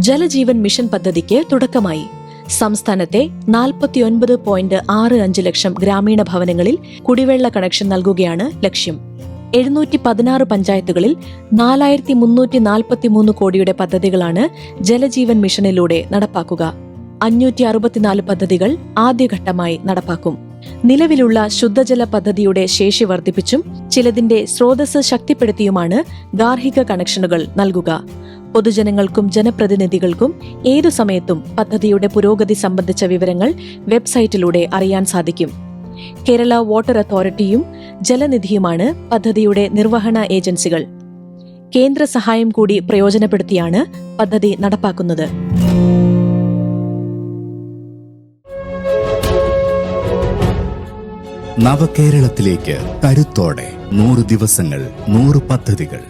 Jal Jeevan mission പദ്ധതിക്ക് തുടക്കമായി. സംസ്ഥാനത്തെ 49.65 ലക്ഷം ഗ്രാമീണ ഭവനങ്ങളിൽ കുടിവെള്ള കണക്ഷൻ നൽകുകയാണ് ലക്ഷ്യം. 716 പഞ്ചായത്തുകളിൽ 4343 കോടിയുടെ പദ്ധതികളാണ് ജലജീവൻ മിഷനിലൂടെ നടപ്പാക്കുക. 564 പദ്ധതികൾ ആദ്യഘട്ടമായി നടപ്പാക്കും. നിലവിലുള്ള ശുദ്ധജല പദ്ധതിയുടെ ശേഷി വർദ്ധിപ്പിച്ചും ചിലതിന്റെ സ്രോതസ് ശക്തിപ്പെടുത്തിയുമാണ് ഗാർഹിക കണക്ഷനുകൾ നൽകുക. പൊതുജനങ്ങൾക്കും ജനപ്രതിനിധികൾക്കും ഏതു സമയത്തും പദ്ധതിയുടെ പുരോഗതി സംബന്ധിച്ച വിവരങ്ങൾ വെബ്സൈറ്റിലൂടെ അറിയാൻ സാധിക്കും. കേരള വാട്ടർ അതോറിറ്റിയും ജലനിധിയുമാണ് പദ്ധതിയുടെ നിർവഹണ ഏജൻസികൾ. കേന്ദ്ര സഹായം കൂടി പ്രയോജനപ്പെടുത്തിയാണ് പദ്ധതി നടപ്പാക്കുന്നത്. നവകേരളത്തിലേക്ക് കരുത്തോടെ 100 ദിവസങ്ങൾ 100 പദ്ധതികൾ.